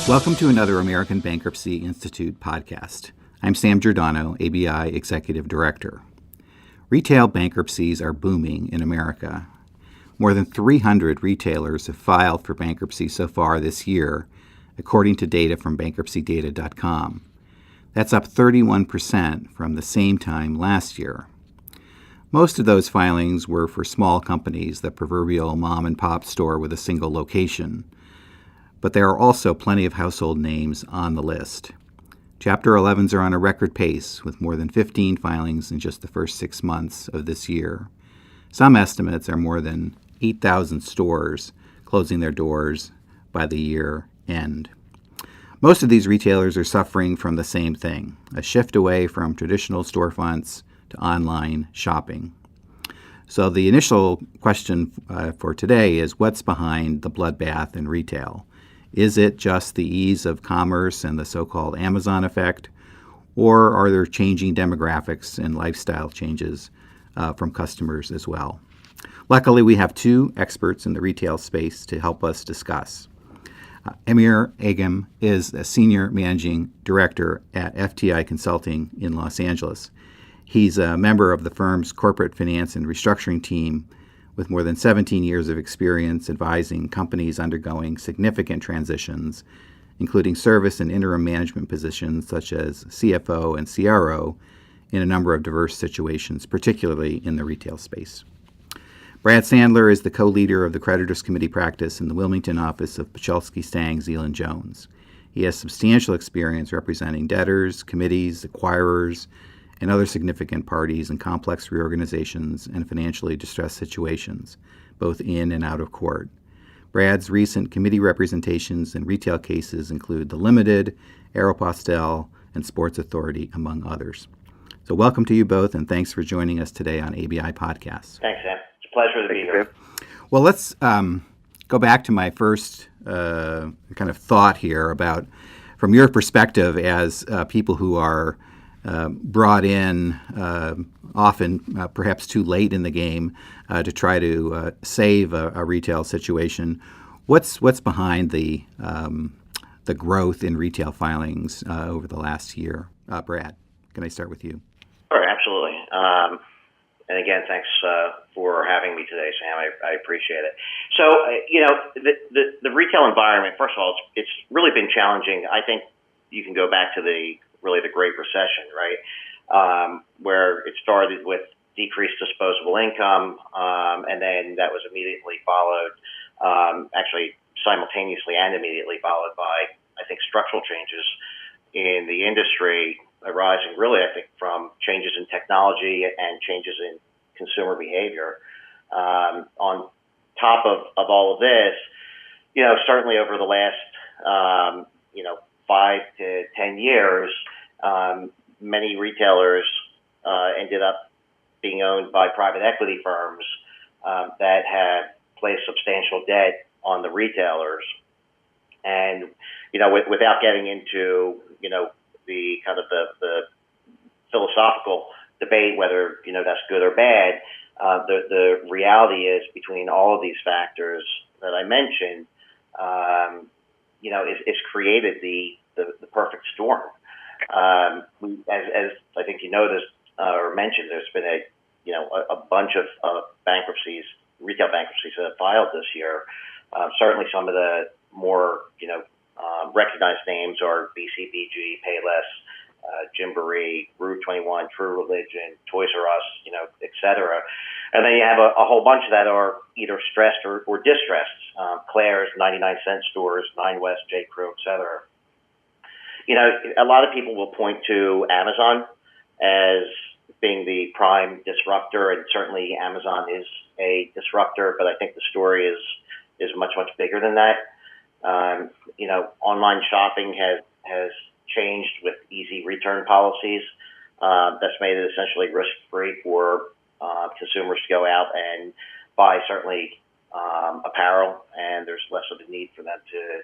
Welcome to another American Bankruptcy Institute podcast. I'm Sam Gerdano, ABI Executive Director. Retail bankruptcies are booming in America. More than 300 retailers have filed for bankruptcy so far this year, according to data from bankruptcydata.com. That's up 31% from the same time last year. Most of those filings were for small companies, the proverbial mom-and-pop store with a single location. But there are also plenty of household names on the list. Chapter 11s are on a record pace, with more than 15 filings in just the first 6 months of this year. Some estimates are more than 8,000 stores closing their doors by the year end. Most of these retailers are suffering from the same thing, a shift away from traditional storefronts to online shopping. So the initial question for today is, what's behind the bloodbath in retail? Is it just the ease of commerce and the so-called Amazon effect, or are there changing demographics and lifestyle changes from customers as well? Luckily, we have two experts in the retail space to help us discuss. Amir Agam is a Senior Managing Director at FTI Consulting in Los Angeles. He's a member of the firm's corporate finance and restructuring team with more than 17 years of experience advising companies undergoing significant transitions, including service and interim management positions such as CFO and CRO in a number of diverse situations, particularly in the retail space. Brad Sandler is the co-leader of the Creditors Committee practice in the Wilmington office of Pachulski, Stang, Ziehl, and Jones. He has substantial experience representing debtors, committees, acquirers, and other significant parties in complex reorganizations and financially distressed situations, both in and out of court. Brad's recent committee representations in retail cases include the Limited, Aeropostale, and Sports Authority, among others. So welcome to you both, and thanks for joining us today on ABI Podcasts. Thanks, Sam. It's a pleasure to be here. Well, let's go back to my first kind of thought here about, from your perspective as people who are brought in often perhaps too late in the game to try to save a retail situation. What's behind the growth in retail filings over the last year? Brad, can I start with you? Sure, absolutely. And again, thanks for having me today, Sam. I appreciate it. So, the retail environment, first of all, it's really been challenging. I think you can go back to the Great Recession, right? Where it started with decreased disposable income, and then that was immediately followed, actually simultaneously and immediately followed by, I think, structural changes in the industry arising really, I think, from changes in technology and changes in consumer behavior. On top of all of this, certainly over the last, 5 to 10 years, many retailers ended up being owned by private equity firms that had placed substantial debt on the retailers. And, without getting into, the kind of the philosophical debate whether, that's good or bad, the reality is between all of these factors that I mentioned, it's created the perfect storm. As I think you noticed or mentioned, there's been a bunch of bankruptcies, retail bankruptcies that have filed this year. Certainly some of the more, recognized names are BCBG, Payless, Gymboree, Rue 21, True Religion, Toys R Us, et cetera. And then you have a whole bunch that are either stressed or distressed. Claire's, 99-cent stores, Nine West, J. Crew, et cetera. A lot of people will point to Amazon as being the prime disruptor, and certainly Amazon is a disruptor, but I think the story is much, much bigger than that. Online shopping has changed with easy return policies. That's made it essentially risk-free for consumers to go out and buy certainly apparel, and there's less of a need for them to,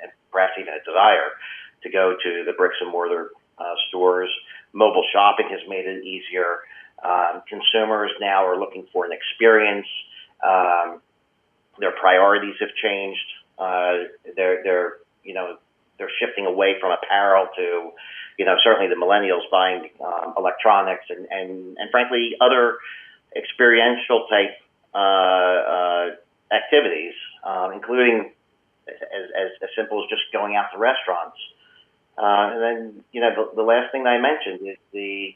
and perhaps even a desire, to go to the bricks and mortar stores. Mobile shopping has made it easier. Consumers now are looking for an experience. Their priorities have changed. They're they're shifting away from apparel to, certainly the millennials buying electronics and frankly other experiential type activities, including as simple as just going out to restaurants. And then, the last thing that I mentioned is the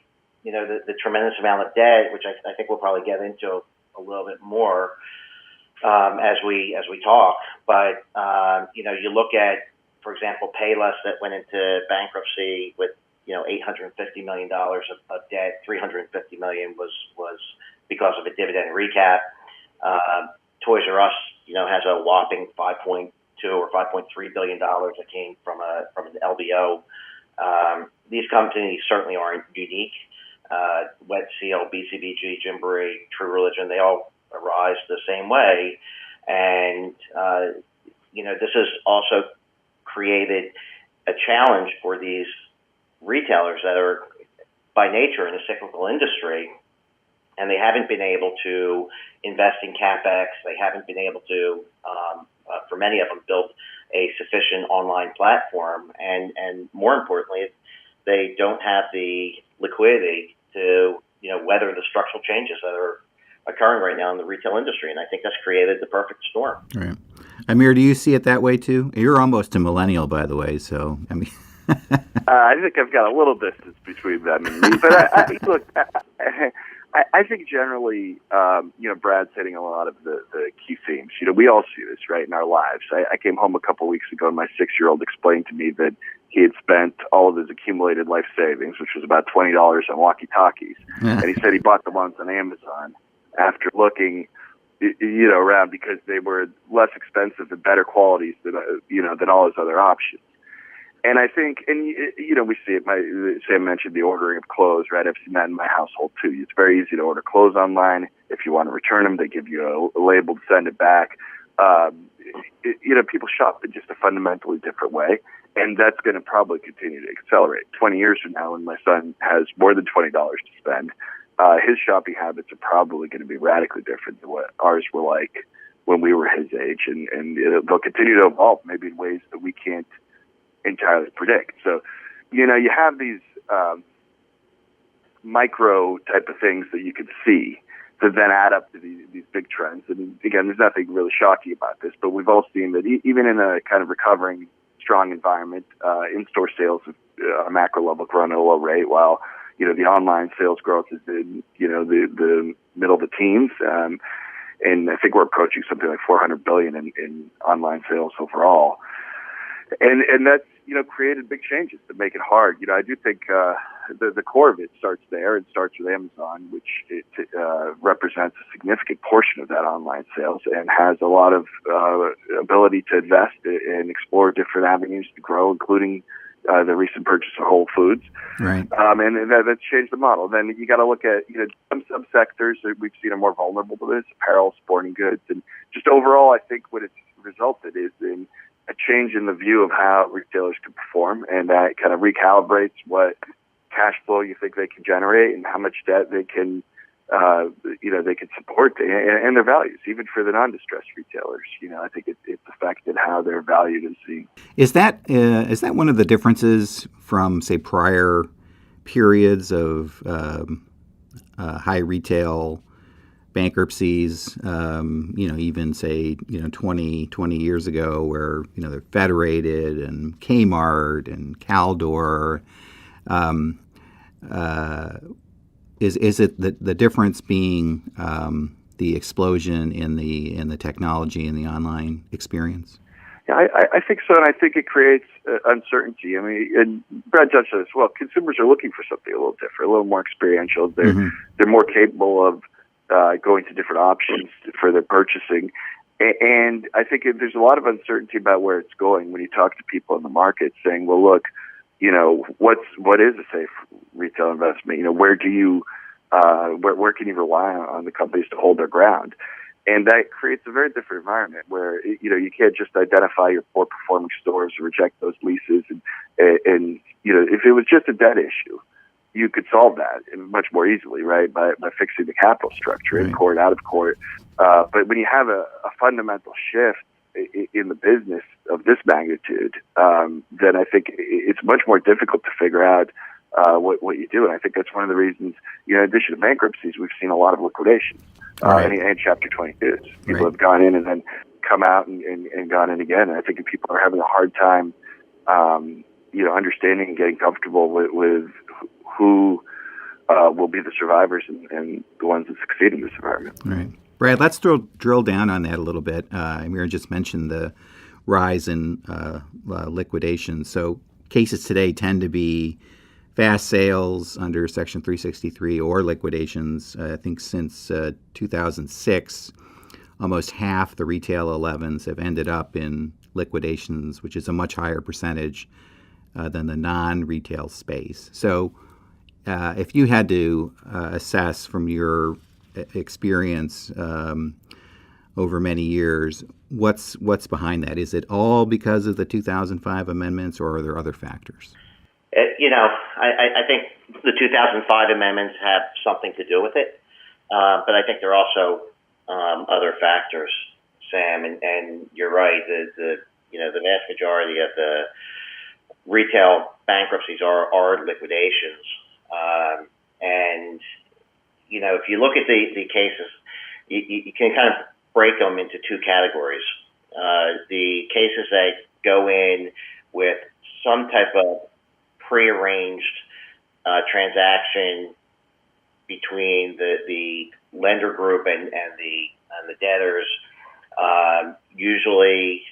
tremendous amount of debt, which I think we'll probably get into a little bit more as we talk. But you look at, for example, Payless that went into bankruptcy with $850 million of debt. $350 million was because of a dividend recap. Toys R Us, has a whopping $5.2 or $5.3 billion that came from an LBO. These companies certainly aren't unique. Wet Seal, BCBG, Gymboree, True Religion, they all arise the same way. And, this has also created a challenge for these retailers that are by nature in a cyclical industry, and they haven't been able to invest in CapEx. They haven't been able to, for many of them, build a sufficient online platform. And more importantly, they don't have the liquidity to, weather the structural changes that are occurring right now in the retail industry. And I think that's created the perfect storm. Right. Amir, do you see it that way too? You're almost a millennial, by the way. So, I mean, I think I've got a little distance between them and me. But look, I think generally, Brad's hitting a lot of the key themes. We all see this, right, in our lives. I came home a couple of weeks ago, and my 6-year-old explained to me that he had spent all of his accumulated life savings, which was about $20 on walkie-talkies. And he said he bought the ones on Amazon after looking, around because they were less expensive and better qualities than all his other options. And I think, we see it. Sam mentioned the ordering of clothes, right? I've seen that in my household too. It's very easy to order clothes online. If you want to return them, they give you a label to send it back. People shop in just a fundamentally different way, and that's going to probably continue to accelerate. 20 years from now, when my son has more than $20 to spend, his shopping habits are probably going to be radically different than what ours were like when we were his age, and they'll continue to evolve, maybe in ways that we can't entirely predict. So, you have these micro type of things that you can see that then add up to these big trends. And again, there's nothing really shocking about this, but we've all seen that even in a kind of recovering, strong environment, in-store sales on a macro level grown at a low rate, while the online sales growth is in the middle of the teens. And I think we're approaching something like $400 billion in online sales overall. And that's, created big changes that make it hard. I do think the core of it starts there. It starts with Amazon, which represents a significant portion of that online sales and has a lot of ability to invest and explore different avenues to grow, including the recent purchase of Whole Foods. Right. And that's changed the model. Then you got to look at, some sectors that we've seen are more vulnerable to this: apparel, sporting goods, and just overall, I think what it's resulted is in a change in the view of how retailers can perform, and that kind of recalibrates what cash flow you think they can generate and how much debt they can, they can support and their values, even for the non-distressed retailers. I think it's affected how they're valued and seen. Is that one of the differences from, say, prior periods of high retail bankruptcies, even say, 20 years ago, where, they're Federated and Kmart and Caldor. Is it the difference being the explosion in the technology and the online experience? Yeah, I think so, and I think it creates uncertainty. I mean, and Brad touched on this as well. Consumers are looking for something a little different, a little more experiential. They're more capable of going to different options for their purchasing. And I think there's a lot of uncertainty about where it's going when you talk to people in the market saying, well, look, what is a safe retail investment? Where do you, where can you rely on the companies to hold their ground? And that creates a very different environment where, you can't just identify your poor performing stores or reject those leases. And if it was just a debt issue, you could solve that much more easily, right, by fixing the capital structure in court, out of court. But when you have a fundamental shift in the business of this magnitude, then I think it's much more difficult to figure out what you do. And I think that's one of the reasons, in addition to bankruptcies, we've seen a lot of liquidations and Chapter 22s. People have gone in and then come out and gone in again. And I think if people are having a hard time, understanding and getting comfortable with who will be the survivors and the ones that succeed in this environment. Right. Brad, let's drill down on that a little bit. Amir just mentioned the rise in liquidation. So cases today tend to be fast sales under Section 363 or liquidations. I think since 2006, almost half the retail 11s have ended up in liquidations, which is a much higher percentage than the non-retail space. So if you had to assess from your experience over many years, what's behind that? Is it all because of the 2005 amendments, or are there other factors? I think the 2005 amendments have something to do with it, but I think there are also other factors, Sam, and you're right. The vast majority of the retail bankruptcies are liquidations, and if you look at the cases, you can kind of break them into two categories. The cases that go in with some type of prearranged transaction between the lender group and the debtors usually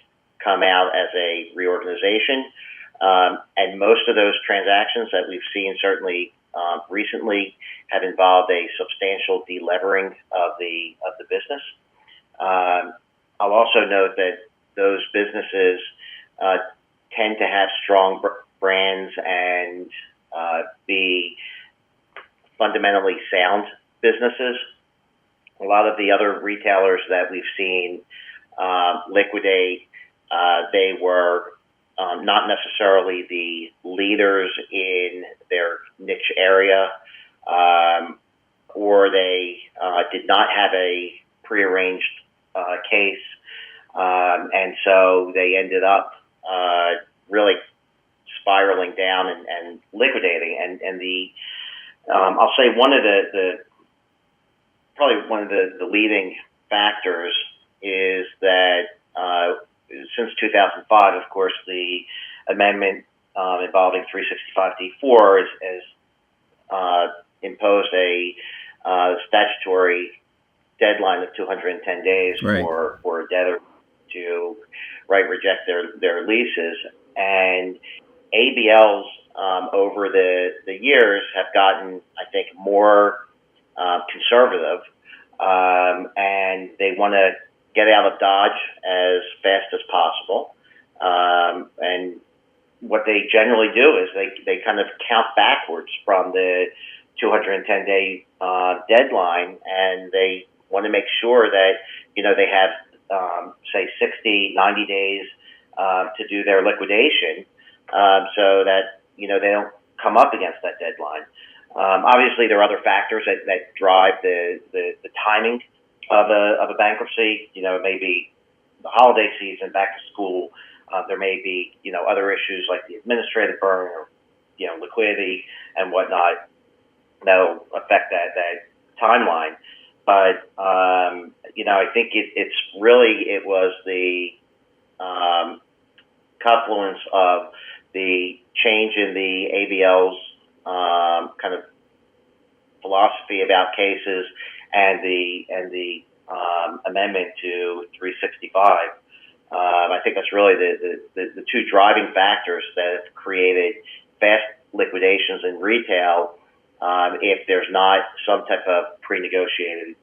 come out as a reorganization, and most of those transactions that we've seen certainly recently have involved a substantial delevering of the business. I'll also note that those businesses tend to have strong brands and be fundamentally sound businesses. A lot of the other retailers that we've seen liquidate, they were not necessarily the leaders in their niche area, or they did not have a prearranged case, and so they ended up really spiraling down and liquidating. And I'll say probably one of the leading factors is that since 2005, of course, the amendment involving 365D4 has imposed a statutory deadline of 210 days for a debtor to reject their leases. And ABLs over the years have gotten, I think, more conservative, and they want to get out of Dodge as fast as possible. And what they generally do is they kind of count backwards from the 210-day deadline, and they want to make sure that they have say 60, 90 days to do their liquidation, so that they don't come up against that deadline. Obviously, there are other factors that drive the timing of a bankruptcy. It may be the holiday season, back to school. There may be other issues like the administrative burden or liquidity and whatnot that'll affect that timeline. But I think it was the confluence of the change in the ABL's kind of philosophy about cases and the amendment to 365. I think that's really the two driving factors that have created fast liquidations in retail if there's not some type of pre-negotiated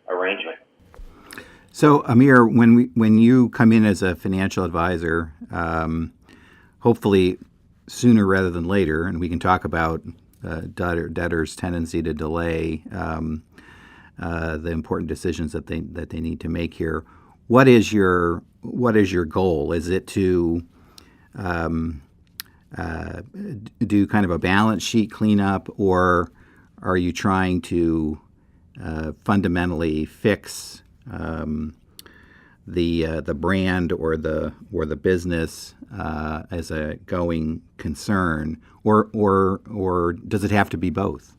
arrangement. So, Amir, when you come in as a financial advisor, hopefully sooner rather than later, and we can talk about debtors' tendency to delay the important decisions that they need to make here. What is your goal? Is it to do kind of a balance sheet cleanup, or are you trying to fundamentally fix the brand or the business as a going concern, or does it have to be both?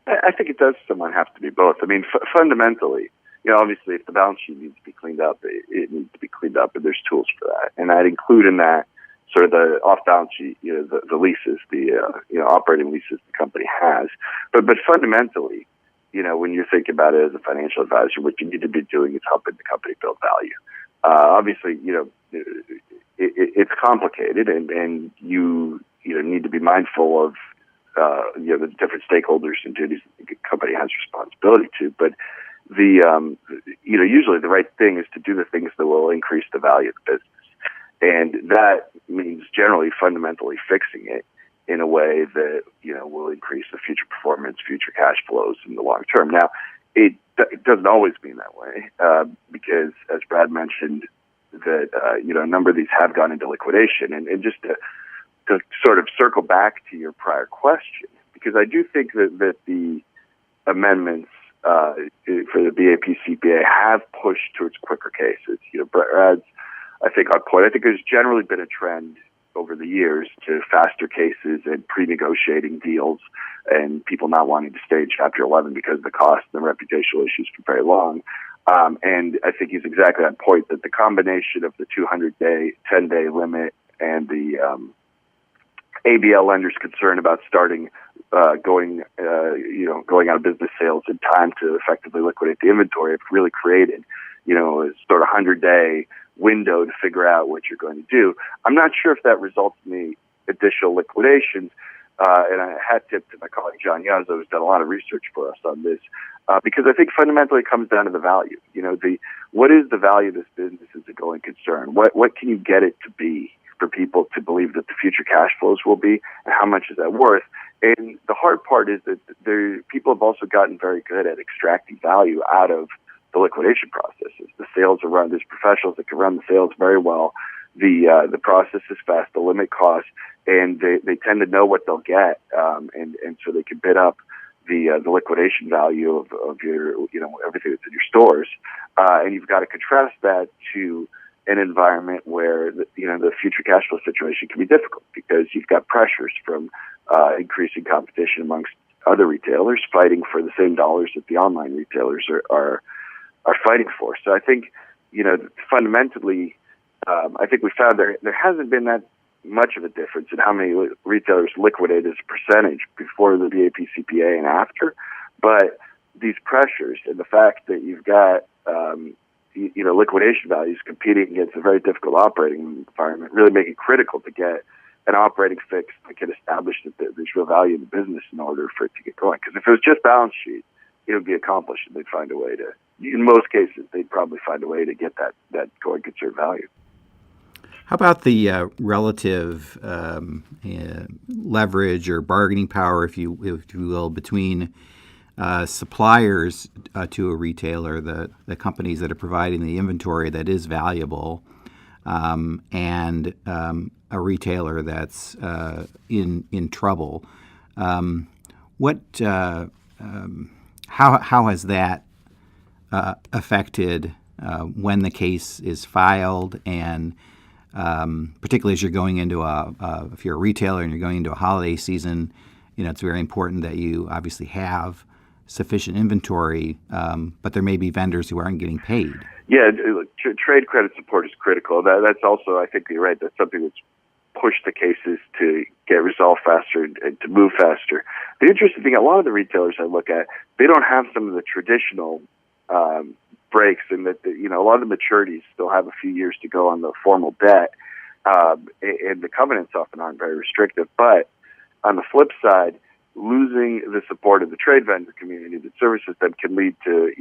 I think it does somewhat have to be both. I mean, fundamentally, obviously, if the balance sheet needs to be cleaned up, it needs to be cleaned up, and there's tools for that. And I'd include in that sort of the off-balance sheet, the leases, the operating leases the company has. But fundamentally, when you think about it as a financial advisor, what you need to be doing is helping the company build value. Obviously, it's complicated, and you need to be mindful of the different stakeholders and duties that the company has responsibility to. But usually the right thing is to do the things that will increase the value of the business. And that means generally fundamentally fixing it in a way that, will increase the future performance, future cash flows in the long term. Now, it doesn't always mean that way, because as Brad mentioned, that, a number of these have gone into liquidation. And just to sort of circle back to your prior question, because I do think that the amendments for the BAPCPA have pushed towards quicker cases. Brad's, I think, on point. I think there's generally been a trend over the years to faster cases and pre-negotiating deals and people not wanting to stay in Chapter 11 because of the cost and the reputational issues for very long. And I think he's exactly on point that the combination of the 200-day, 10-day limit and the ABL lenders' concern about starting going out of business sales in time to effectively liquidate the inventory have really created, a sort of 100-day window to figure out what you're going to do. I'm not sure if that results in the additional liquidations. And I hat tip to my colleague John Yazzo, who's done a lot of research for us on this, because I think fundamentally it comes down to the value. What is the value of this business as a going concern? What can you get it to be for people to believe that the future cash flows will be, and how much is that worth? And the hard part is that people have also gotten very good at extracting value out of the liquidation processes. The sales are run. There's professionals that can run the sales very well. The process is fast. The limit costs, and they tend to know what they'll get, and so they can bid up the liquidation value of your everything that's in your stores. And you've got to contrast that to an environment where the future cash flow situation can be difficult because you've got pressures from increasing competition amongst other retailers fighting for the same dollars that the online retailers are fighting for. So I think fundamentally, I think we found there hasn't been that much of a difference in how many retailers liquidate as a percentage before the BAPCPA and after. But these pressures and the fact that you've got liquidation values competing against a very difficult operating environment really make it critical to get an operating fix that can establish that there's real value in the business in order for it to get going. Because if it was just balance sheet, it would be accomplished, and they'd find a way to. In most cases, they'd probably find a way to get that going concern value. How about the relative leverage or bargaining power, if you will, between suppliers to a retailer, the companies that are providing the inventory that is valuable, and a retailer that's in trouble? How has that affected when the case is filed, and particularly as you're going into if you're a retailer and you're going into a holiday season, it's very important that you obviously have sufficient inventory, but there may be vendors who aren't getting paid. Yeah, trade credit support is critical. That's also, I think you're right, that's something that's pushed the cases to get resolved faster and to move faster. The interesting thing, a lot of the retailers I look at, they don't have some of the traditional breaks, in that a lot of the maturities still have a few years to go on the formal debt, and the covenants often aren't very restrictive. But on the flip side, losing the support of the trade vendor community that services them can lead to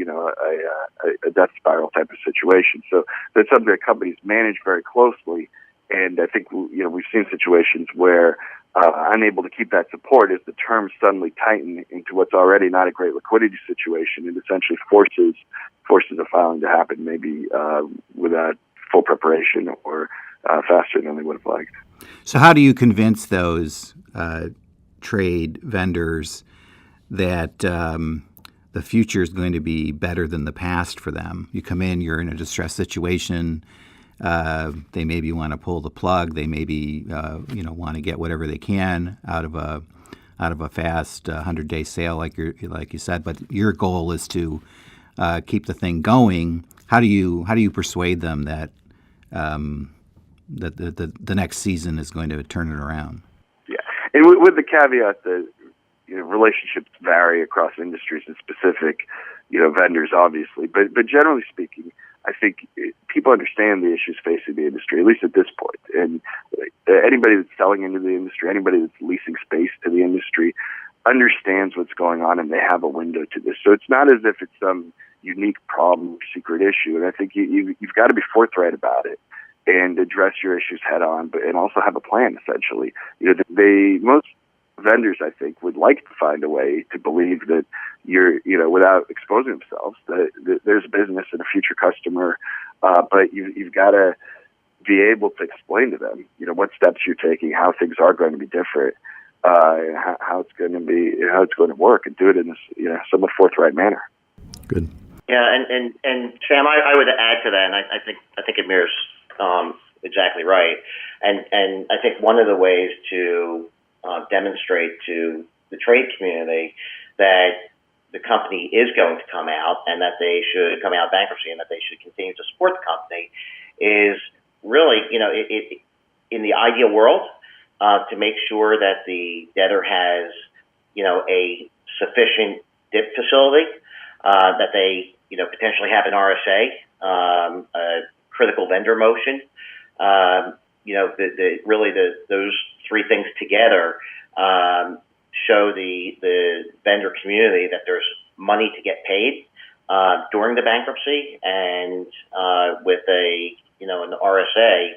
a death spiral type of situation. So that's something that companies manage very closely. And I think we've seen situations where unable to keep that support as the terms suddenly tighten into what's already not a great liquidity situation, and essentially forces a filing to happen maybe without full preparation or faster than they would have liked. So how do you convince those trade vendors that the the future is going to be better than the past for them. You come in, you're in a distressed situation. They maybe want to pull the plug. They maybe want to get whatever they can out of a fast 100-day sale, like you said. But your goal is to keep the thing going. How do you persuade them that the next season is going to turn it around? Yeah, and with the caveat that relationships vary across industries and specific vendors, obviously, but generally speaking, I think people understand the issues facing the industry, at least at this point. And anybody that's selling into the industry, anybody that's leasing space to the industry, understands what's going on, and they have a window to this. So it's not as if it's some unique problem or secret issue. And I think you've got to be forthright about it and address your issues head on, and also have a plan, essentially. Most vendors, I think, would like to find a way to believe that without exposing themselves, that there's business and a future customer, but you've got to be able to explain to them, what steps you're taking, how things are going to be different, and how it's going to work, and do it in this, somewhat forthright manner. Good. Yeah, and Sam, I would add to that, and I think Amir's exactly right, and I think one of the ways to demonstrate to the trade community that the company is going to come out, and that they should come out of bankruptcy, and that they should continue to support the company, is really, in the ideal world, to make sure that the debtor has, a sufficient DIP facility, that they, potentially have an RSA, a critical vendor motion. Those three things together show the vendor community that there's money to get paid during the bankruptcy, and with an RSA,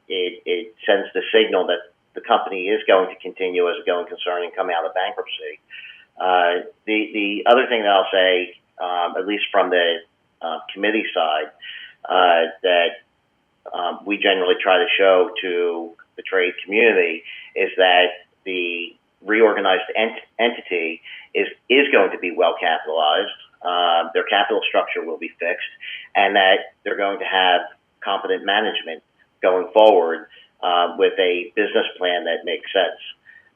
it sends the signal that the company is going to continue as a going concern and come out of bankruptcy. The other thing that I'll say, at least from the committee side, that we generally try to show to the trade community is that the reorganized entity is going to be well capitalized. Their capital structure will be fixed, and that they're going to have competent management going forward with a business plan that makes sense.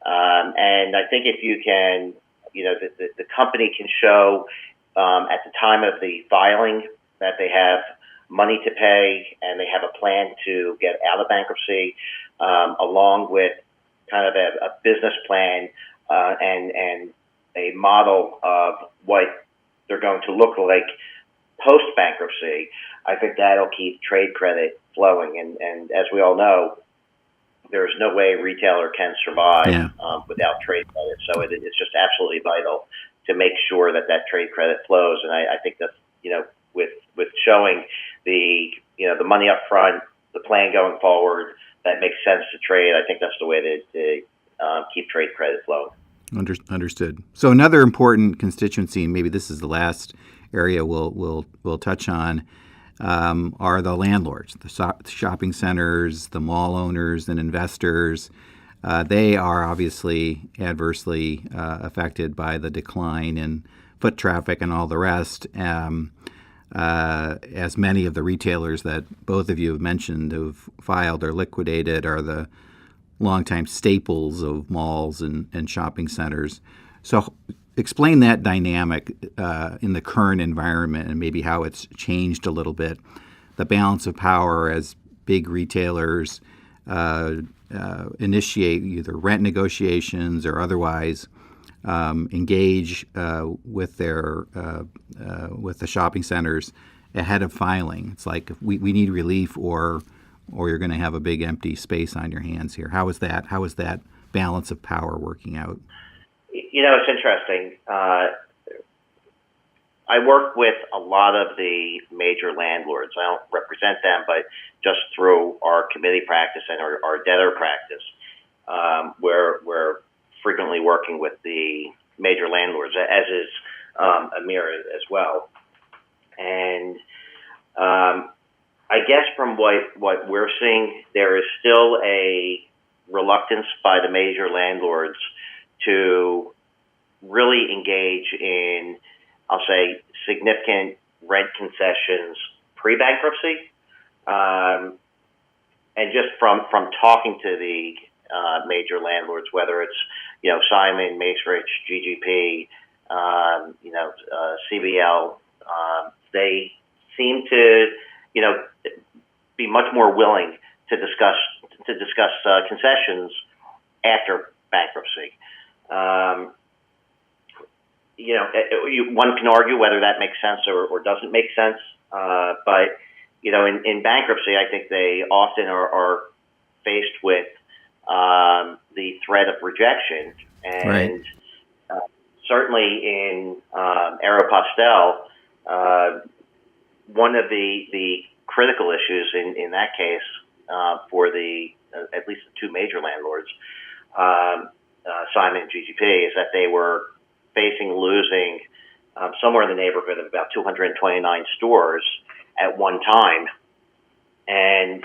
And I think if you can, the company can show at the time of the filing that they have money to pay and they have a plan to get out of bankruptcy, along with kind of a business plan and a model of what they're going to look like post-bankruptcy. I think that'll keep trade credit flowing. And as we all know, there's no way a retailer can survive without trade credit. So it's just absolutely vital to make sure that trade credit flows. And I think that, with showing the money up front, the plan going forward, that makes sense to trade. I think that's the way to keep trade credit flowing. Understood. So another important constituency, and maybe this is the last area we'll touch on, are the landlords, the shopping centers, the mall owners and investors. They are obviously adversely affected by the decline in foot traffic and all the rest, as many of the retailers that both of you have mentioned who've filed or liquidated are the longtime staples of malls and shopping centers. So explain that dynamic in the current environment and maybe how it's changed a little bit, the balance of power as big retailers initiate either rent negotiations or otherwise engage with the shopping centers ahead of filing. It's like we need relief, or you're going to have a big empty space on your hands here. How is that balance of power working out? It's interesting. I work with a lot of the major landlords. I don't represent them, but just through our committee practice and our debtor practice, we're frequently working with the major landlords, as is Amir as well. And I guess from what we're seeing, there is still a reluctance by the major landlords to really engage in, I'll say, significant rent concessions pre-bankruptcy. And just from talking to the major landlords, whether it's, Simon, Macerich, GGP, CBL, they seem to, be much more willing to discuss concessions after bankruptcy. One can argue whether that makes sense or doesn't make sense, but in bankruptcy, I think they often are faced with the threat of rejection, and right. Certainly in Aeropostale, one of the critical issues in that case for at least the two major landlords, Simon and GGP, is that they were facing losing somewhere in the neighborhood of about 229 stores at one time. And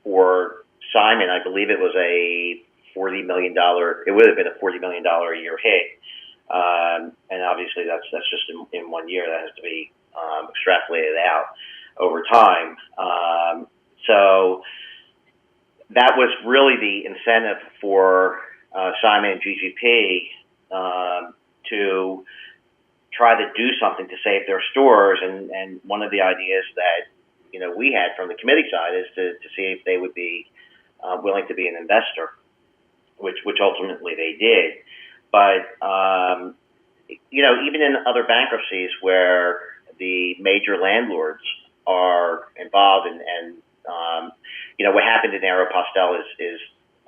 for Simon, I believe it was a $40 million, it would have been a $40 million a year hit. And obviously that's just in 1 year. That has to be extrapolated out over time. So that was really the incentive for Simon and GGP to try to do something to save their stores. And one of the ideas that we had from the committee side is to see if they would be willing to be an investor, which ultimately they did. But even in other bankruptcies where the major landlords are involved, and what happened in Aeropostale is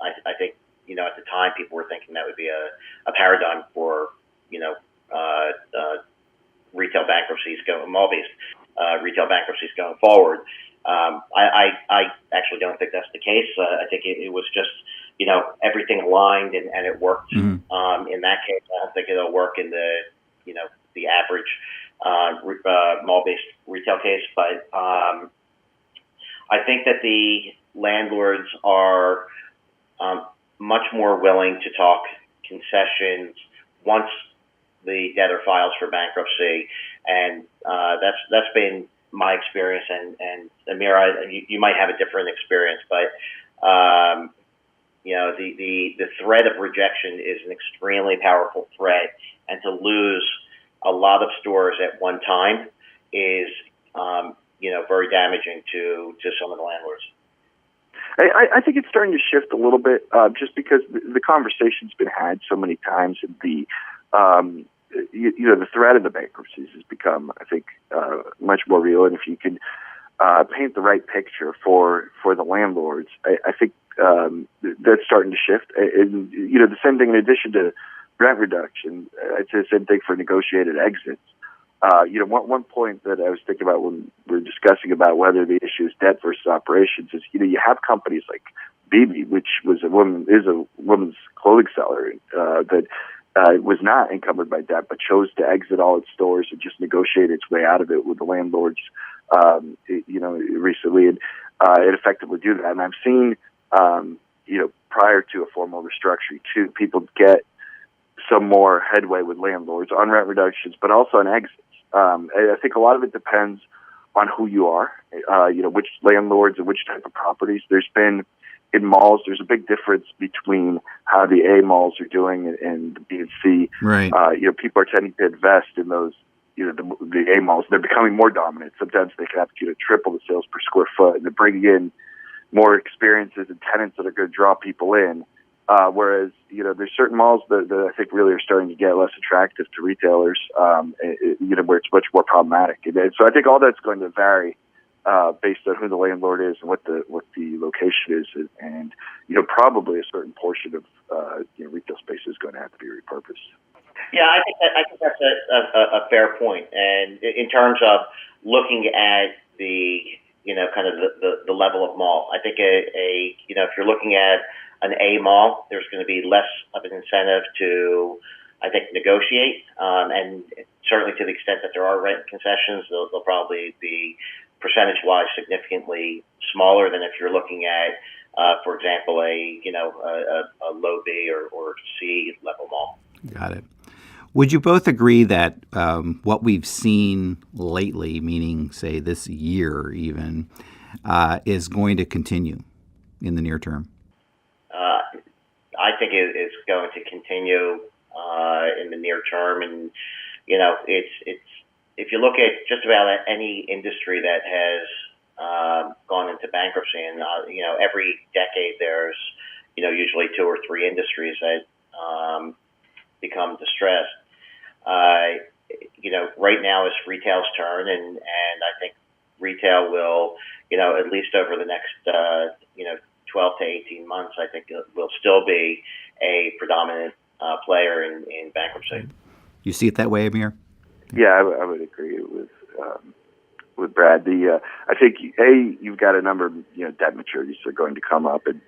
I think at the time people were thinking that would be a paradigm for retail bankruptcies mall-based retail bankruptcies going forward. I actually don't think that's the case. I think it was just everything aligned and it worked. Mm-hmm. In that case, I don't think it'll work in the average mall-based retail case. But I think that the landlords are much more willing to talk concessions once the debtor files for bankruptcy, and that's been my experience. And Amir, you might have a different experience, but the threat of rejection is an extremely powerful threat, and to lose a lot of stores at one time is very damaging to some of the landlords. I think it's starting to shift a little bit, just because the conversation's been had so many times, and the threat of the bankruptcies has become, I think, much more real. And if you can paint the right picture for the landlords, I think that's starting to shift. And the same thing in addition to rent reduction, I'd say the same thing for negotiated exits. One point that I was thinking about when we were discussing about whether the issue is debt versus operations is, you have companies like BB, which is a women's clothing seller that was not encumbered by debt, but chose to exit all its stores and just negotiate its way out of it with the landlords, recently, and it effectively do that. And I've seen, prior to a formal restructuring too, people get some more headway with landlords on rent reductions, but also on exits. I think a lot of it depends on who you are, which landlords and which type of properties. There's been, in malls, there's a big difference between how the A malls are doing and the B and C. Right. People are tending to invest in those, the A malls. They're becoming more dominant. Sometimes they can have triple the sales per square foot, and they're bringing in more experiences and tenants that are going to draw people in. Whereas, there's certain malls that I think really are starting to get less attractive to retailers, where it's much more problematic. And so I think all that's going to vary based on who the landlord is and what the location is, and probably a certain portion of retail space is going to have to be repurposed. Yeah, I think that's a fair point. And in terms of looking at the kind of the level of mall, I think if you're looking at an A mall, there's going to be less of an incentive to, I think, negotiate, and certainly to the extent that there are rent concessions, they'll probably be percentage-wise significantly smaller than if you're looking at, for example, a low B or C level mall. Got it. Would you both agree that what we've seen lately, meaning, say, this year even, is going to continue in the near term? I think it is going to continue in the near term, and it's if you look at just about any industry that has gone into bankruptcy, and every decade there's usually two or three industries that become distressed. Right now is retail's turn, and I think retail will, at least over the next 12 to 18 months, I think it will still be a predominant player in bankruptcy. You see it that way, Amir? Yeah, I would agree with Brad. I think you've got a number of debt maturities that are going to come up, and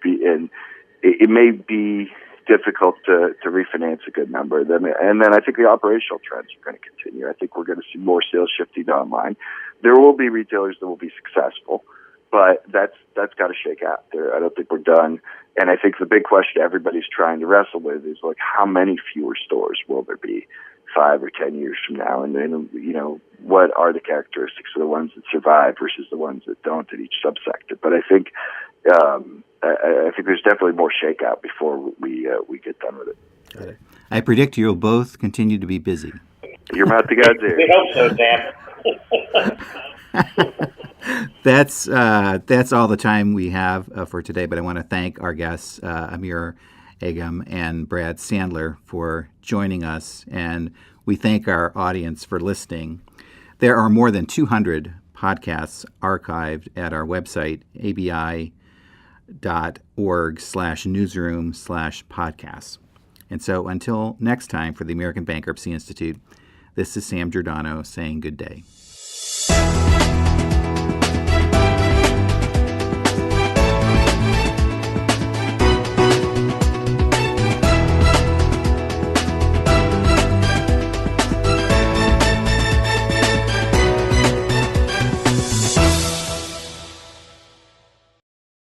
it may be difficult to refinance a good number of them. And then I think the operational trends are going to continue. I think we're going to see more sales shifting to online. There will be retailers that will be successful, but that's got to shake out there. I don't think we're done. And I think the big question everybody's trying to wrestle with is, like, how many fewer stores will there be 5 or 10 years from now? And then, what are the characteristics of the ones that survive versus the ones that don't in each subsector? But I think there's definitely more shakeout before we get done with it. Got it. I predict you'll both continue to be busy. Your mouth to God's ear. We hope so, Sam. That's all the time we have for today, but I want to thank our guests, Amir, Agam, and Brad Sandler, for joining us, and we thank our audience for listening. There are more than 200 podcasts archived at our website, abi.org/newsroom/podcasts. And so until next time, for the American Bankruptcy Institute, this is Sam Gerdano saying good day.